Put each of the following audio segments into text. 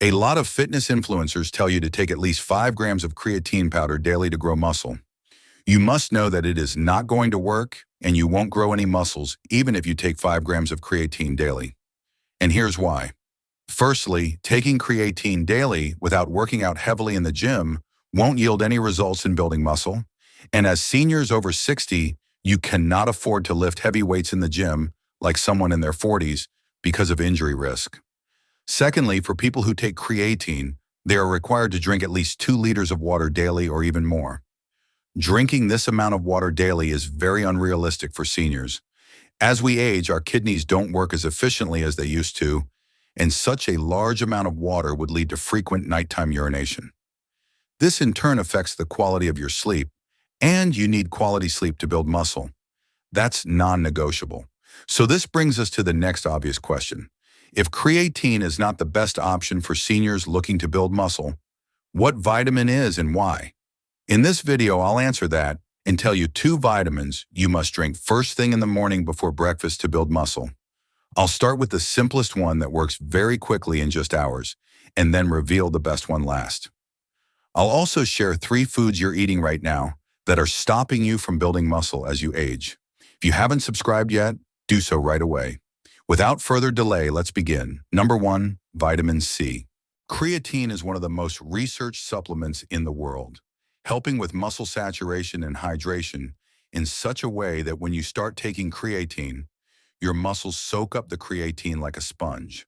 A lot of fitness influencers tell you to take at least 5 grams of creatine powder daily to grow muscle. You must know that it is not going to work and you won't grow any muscles even if you take 5 grams of creatine daily. And here's why. Firstly, taking creatine daily without working out heavily in the gym won't yield any results in building muscle. And as seniors over 60, you cannot afford to lift heavy weights in the gym like someone in their 40s because of injury risk. Secondly, for people who take creatine, they are required to drink at least 2 liters of water daily or even more. Drinking this amount of water daily is very unrealistic for seniors. As we age, our kidneys don't work as efficiently as they used to, and such a large amount of water would lead to frequent nighttime urination. This in turn affects the quality of your sleep, and you need quality sleep to build muscle. That's non-negotiable. So this brings us to the next obvious question. If creatine is not the best option for seniors looking to build muscle, what vitamin is and why? In this video, I'll answer that and tell you 2 vitamins you must drink first thing in the morning before breakfast to build muscle. I'll start with the simplest one that works very quickly in just hours, and then reveal the best one last. I'll also share 3 foods you're eating right now that are stopping you from building muscle as you age. If you haven't subscribed yet, do so right away. Without further delay, let's begin. Number 1, vitamin C. Creatine is one of the most researched supplements in the world, helping with muscle saturation and hydration in such a way that when you start taking creatine, your muscles soak up the creatine like a sponge.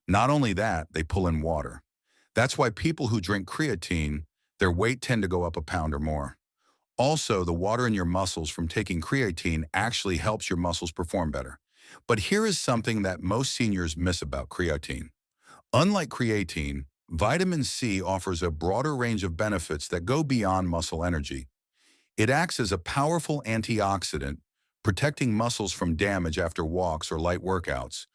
Not only that, they pull in water. That's why people who drink creatine, their weight tend to go up a pound or more. Also, the water in your muscles from taking creatine actually helps your muscles perform better. But here is something that most seniors miss about creatine. Unlike creatine, vitamin C offers a broader range of benefits that go beyond muscle energy. It acts as a powerful antioxidant, protecting muscles from damage after walks or light workouts,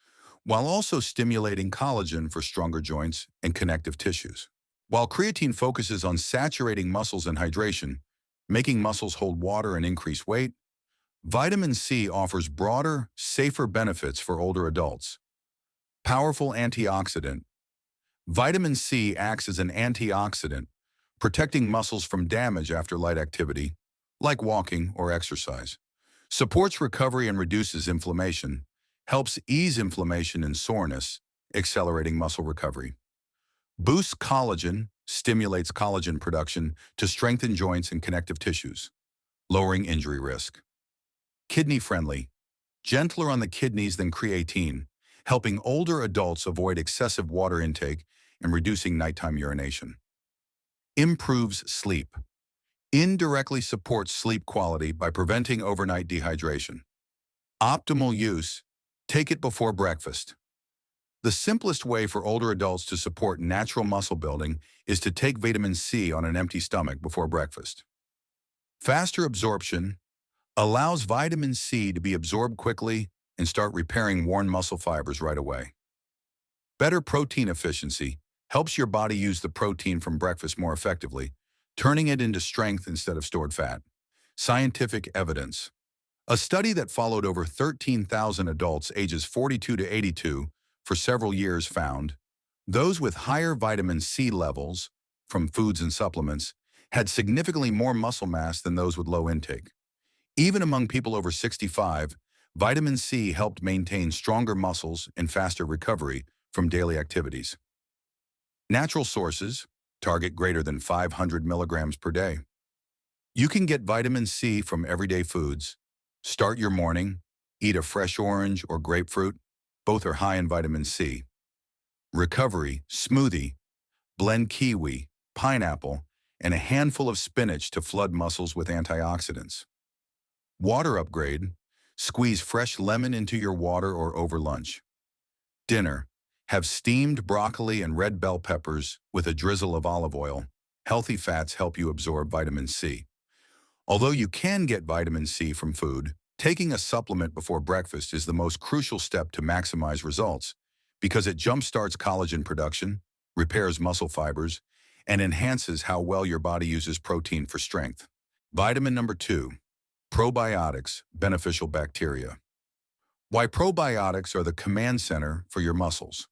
while also stimulating collagen for stronger joints and connective tissues. While creatine focuses on saturating muscles and hydration, making muscles hold water and increase weight, vitamin C offers broader, safer benefits for older adults. Powerful antioxidant. Vitamin C acts as an antioxidant, protecting muscles from damage after light activity, like walking or exercise. Supports recovery and reduces inflammation, helps ease inflammation and soreness, accelerating muscle recovery. Boosts collagen, stimulates collagen production to strengthen joints and connective tissues, lowering injury risk. Kidney-friendly, gentler on the kidneys than creatine, helping older adults avoid excessive water intake and reducing nighttime urination. Improves sleep. Indirectly supports sleep quality by preventing overnight dehydration. Optimal use. Take it before breakfast. The simplest way for older adults to support natural muscle building is to take vitamin C on an empty stomach before breakfast. Faster absorption allows vitamin C to be absorbed quickly and start repairing worn muscle fibers right away. Better protein efficiency helps your body use the protein from breakfast more effectively, turning it into strength instead of stored fat. Scientific evidence. A study that followed over 13,000 adults ages 42 to 82 for several years found those with higher vitamin C levels from foods and supplements had significantly more muscle mass than those with low intake. Even among people over 65, vitamin C helped maintain stronger muscles and faster recovery from daily activities. Natural sources target greater than 500 milligrams per day. You can get vitamin C from everyday foods. Start your morning, eat a fresh orange or grapefruit. Both are high in vitamin C. Recovery, smoothie, blend kiwi, pineapple, and a handful of spinach to flood muscles with antioxidants. Water upgrade, squeeze fresh lemon into your water or over lunch. Dinner, have steamed broccoli and red bell peppers with a drizzle of olive oil. Healthy fats help you absorb vitamin C. Although you can get vitamin C from food, taking a supplement before breakfast is the most crucial step to maximize results because it jumpstarts collagen production, repairs muscle fibers, and enhances how well your body uses protein for strength. Vitamin number 2. Probiotics, beneficial bacteria. Why probiotics are the command center for your muscles.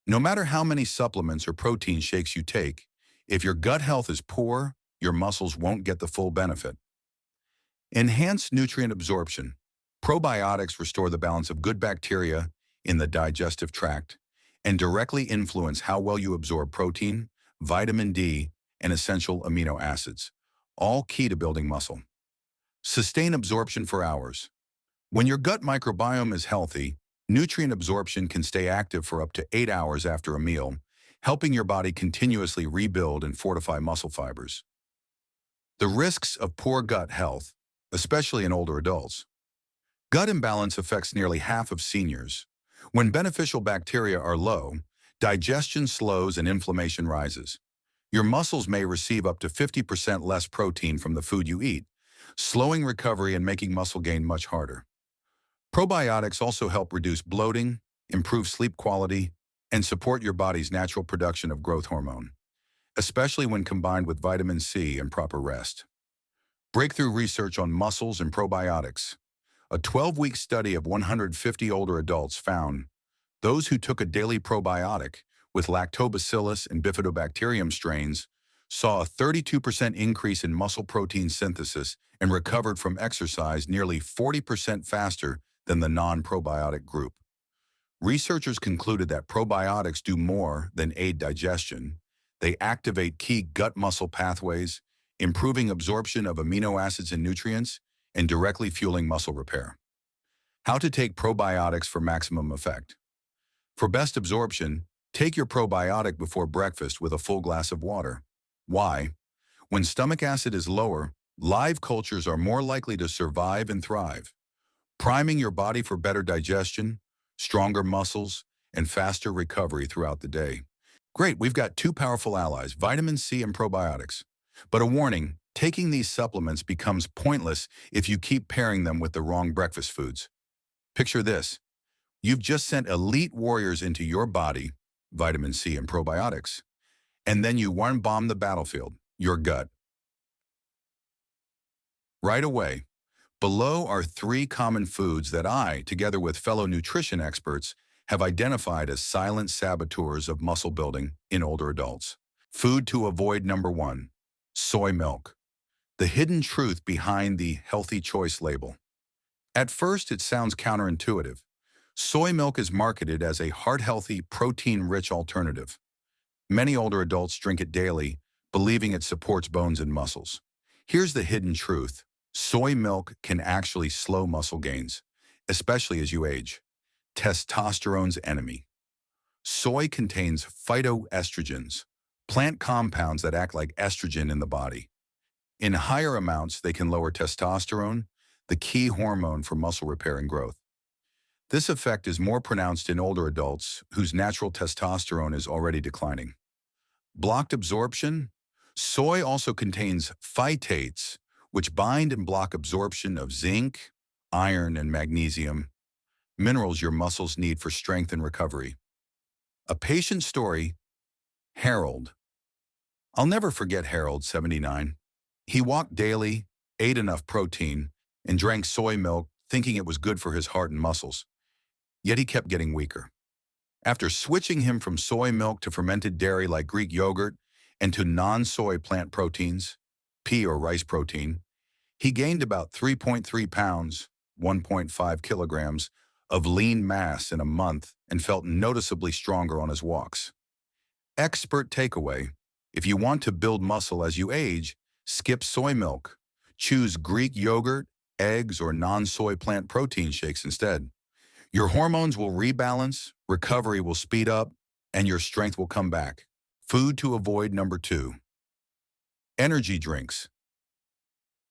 No matter how many supplements or protein shakes you take, if your gut health is poor, your muscles won't get the full benefit. Enhance nutrient absorption. Probiotics restore the balance of good bacteria in the digestive tract and directly influence how well you absorb protein, vitamin D, and essential amino acids, all key to building muscle. Sustain absorption for hours. When your gut microbiome is healthy, nutrient absorption can stay active for up to 8 hours after a meal, helping your body continuously rebuild and fortify muscle fibers. The risks of poor gut health, especially in older adults. Gut imbalance affects nearly half of seniors. When beneficial bacteria are low, digestion slows and inflammation rises. Your muscles may receive up to 50% less protein from the food you eat, slowing recovery and making muscle gain much harder. Probiotics also help reduce bloating, improve sleep quality, and support your body's natural production of growth hormone, especially when combined with vitamin C and proper rest. Breakthrough research on muscles and probiotics. A 12-week study of 150 older adults found those who took a daily probiotic with lactobacillus and bifidobacterium strains saw a 32% increase in muscle protein synthesis and recovered from exercise nearly 40% faster than the non-probiotic group. Researchers concluded that probiotics do more than aid digestion. They activate key gut muscle pathways, improving absorption of amino acids and nutrients, and directly fueling muscle repair. How to take probiotics for maximum effect. For best absorption, take your probiotic before breakfast with a full glass of water. Why? When stomach acid is lower, live cultures are more likely to survive and thrive, priming your body for better digestion, stronger muscles, and faster recovery throughout the day. Great, we've got two powerful allies, vitamin C and probiotics. But a warning, taking these supplements becomes pointless if you keep pairing them with the wrong breakfast foods. Picture this. You've just sent elite warriors into your body, vitamin C and probiotics, and then you one-bomb the battlefield, your gut. Right away, below are 3 common foods that I, together with fellow nutrition experts, have identified as silent saboteurs of muscle building in older adults. Food to avoid. Number 1. Soy milk. The hidden truth behind the healthy choice label. At first, it sounds counterintuitive. Soy milk is marketed as a heart-healthy, protein-rich alternative. Many older adults drink it daily, believing it supports bones and muscles. Here's the hidden truth. Soy milk can actually slow muscle gains, especially as you age. Testosterone's enemy. Soy contains phytoestrogens, plant compounds that act like estrogen in the body. In higher amounts, they can lower testosterone, the key hormone for muscle repair and growth. This effect is more pronounced in older adults whose natural testosterone is already declining. Blocked absorption. Soy also contains phytates, which bind and block absorption of zinc, iron, and magnesium, minerals your muscles need for strength and recovery. A patient story. Harold. I'll never forget Harold, 79. He walked daily, ate enough protein, and drank soy milk, thinking it was good for his heart and muscles. Yet he kept getting weaker. After switching him from soy milk to fermented dairy like Greek yogurt and to non-soy plant proteins, pea or rice protein, he gained about 3.3 pounds, 1.5 kilograms, of lean mass in a month and felt noticeably stronger on his walks. Expert takeaway: if you want to build muscle as you age, skip soy milk. Choose Greek yogurt, eggs, or non-soy plant protein shakes instead. Your hormones will rebalance, recovery will speed up, and your strength will come back. Food to avoid. Number 2. Energy drinks.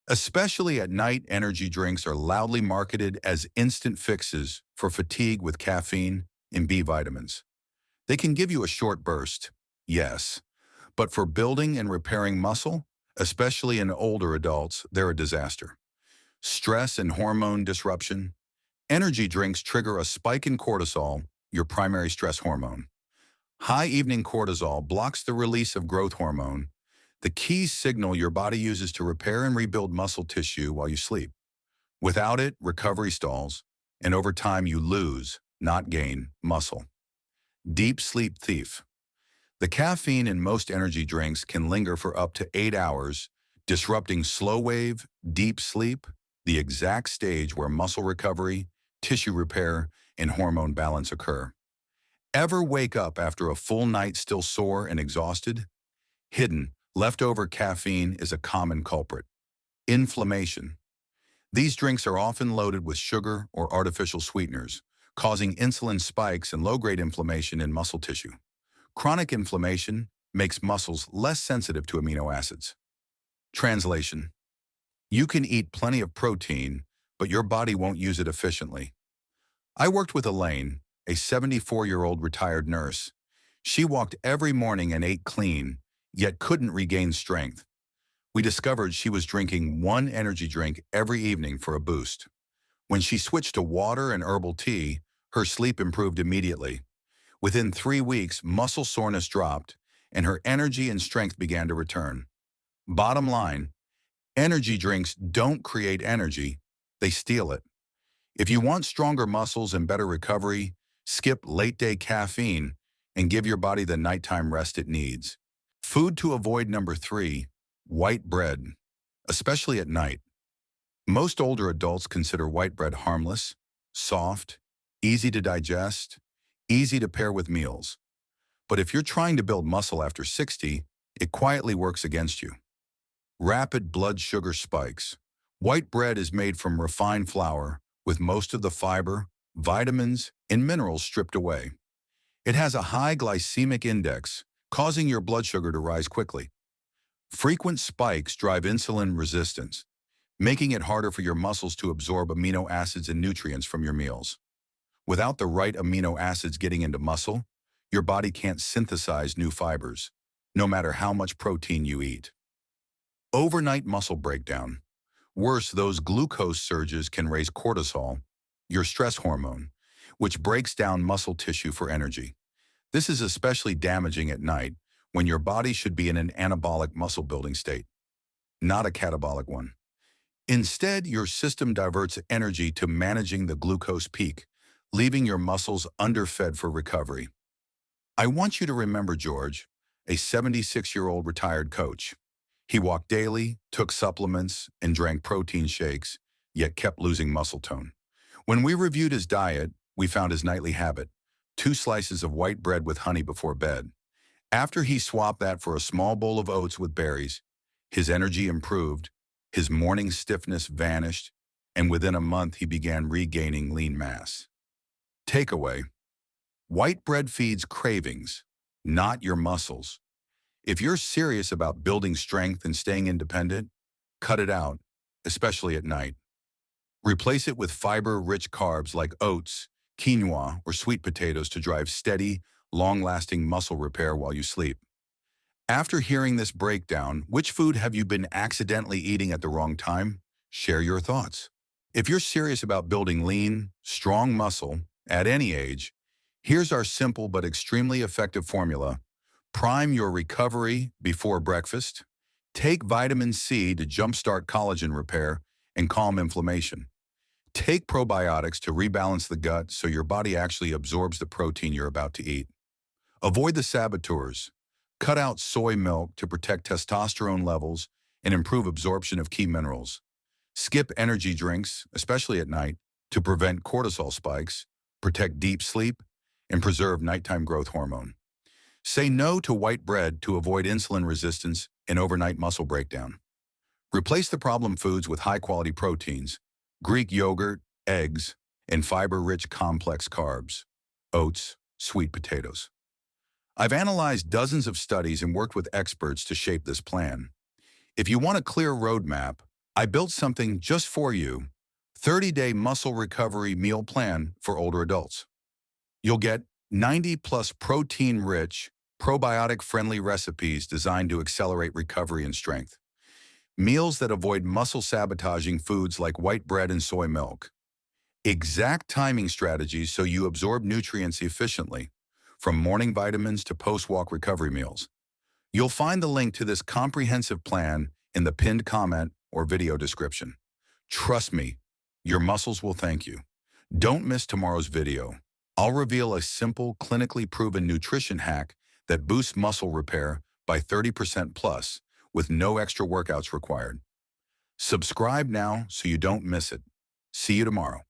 Especially at night, energy drinks are loudly marketed as instant fixes for fatigue with caffeine and B vitamins. They can give you a short burst, yes, but for building and repairing muscle, especially in older adults, they're a disaster. Stress and hormone disruption. Energy drinks trigger a spike in cortisol, your primary stress hormone. High evening cortisol blocks the release of growth hormone, the key signal your body uses to repair and rebuild muscle tissue while you sleep. Without it, recovery stalls, and over time you lose, not gain, muscle. Deep sleep thief. The caffeine in most energy drinks can linger for up to 8 hours, disrupting slow-wave, deep sleep, the exact stage where muscle recovery, tissue repair, and hormone balance occur. Ever wake up after a full night still sore and exhausted? Hidden, leftover caffeine is a common culprit. Inflammation. These drinks are often loaded with sugar or artificial sweeteners, causing insulin spikes and low-grade inflammation in muscle tissue. Chronic inflammation makes muscles less sensitive to amino acids. Translation. You can eat plenty of protein, but your body won't use it efficiently. I worked with Elaine, a 74-year-old retired nurse. She walked every morning and ate clean, yet couldn't regain strength. We discovered she was drinking one energy drink every evening for a boost. When she switched to water and herbal tea, her sleep improved immediately. Within 3 weeks, muscle soreness dropped, and her energy and strength began to return. Bottom line, energy drinks don't create energy, they steal it. If you want stronger muscles and better recovery, skip late-day caffeine and give your body the nighttime rest it needs. Food to avoid number 3, white bread, especially at night. Most older adults consider white bread harmless, soft, easy to digest, easy to pair with meals. But if you're trying to build muscle after 60, it quietly works against you. Rapid blood sugar spikes. White bread is made from refined flour with most of the fiber, vitamins, and minerals stripped away. It has a high glycemic index, causing your blood sugar to rise quickly. Frequent spikes drive insulin resistance, making it harder for your muscles to absorb amino acids and nutrients from your meals. Without the right amino acids getting into muscle, your body can't synthesize new fibers, no matter how much protein you eat. Overnight muscle breakdown. Worse, those glucose surges can raise cortisol, your stress hormone, which breaks down muscle tissue for energy. This is especially damaging at night when your body should be in an anabolic muscle building state, not a catabolic one. Instead, your system diverts energy to managing the glucose peak, leaving your muscles underfed for recovery. I want you to remember George, a 76-year-old retired coach. He walked daily, took supplements, and drank protein shakes, yet kept losing muscle tone. When we reviewed his diet, we found his nightly habit: 2 slices of white bread with honey before bed. After he swapped that for a small bowl of oats with berries, his energy improved, his morning stiffness vanished, and within a month he began regaining lean mass. Takeaway: white bread feeds cravings, not your muscles. If you're serious about building strength and staying independent, cut it out, especially at night. Replace it with fiber-rich carbs like oats, quinoa, or sweet potatoes to drive steady, long-lasting muscle repair while you sleep. After hearing this breakdown, which food have you been accidentally eating at the wrong time? Share your thoughts. If you're serious about building lean, strong muscle at any age, here's our simple but extremely effective formula. Prime your recovery before breakfast. Take vitamin C to jumpstart collagen repair and calm inflammation. Take probiotics to rebalance the gut so your body actually absorbs the protein you're about to eat. Avoid the saboteurs. Cut out soy milk to protect testosterone levels and improve absorption of key minerals. Skip energy drinks, especially at night, to prevent cortisol spikes, protect deep sleep, and preserve nighttime growth hormone. Say no to white bread to avoid insulin resistance and overnight muscle breakdown. Replace the problem foods with high-quality proteins, Greek yogurt, eggs, and fiber-rich complex carbs, oats, sweet potatoes. I've analyzed dozens of studies and worked with experts to shape this plan. If you want a clear roadmap, I built something just for you: 30-day muscle recovery meal plan for older adults. You'll get 90-plus protein-rich, probiotic-friendly recipes designed to accelerate recovery and strength. Meals that avoid muscle-sabotaging foods like white bread and soy milk. Exact timing strategies so you absorb nutrients efficiently, from morning vitamins to post-walk recovery meals. You'll find the link to this comprehensive plan in the pinned comment or video description. Trust me, your muscles will thank you. Don't miss tomorrow's video. I'll reveal a simple, clinically proven nutrition hack that boosts muscle repair by 30% plus with no extra workouts required. Subscribe now so you don't miss it. See you tomorrow.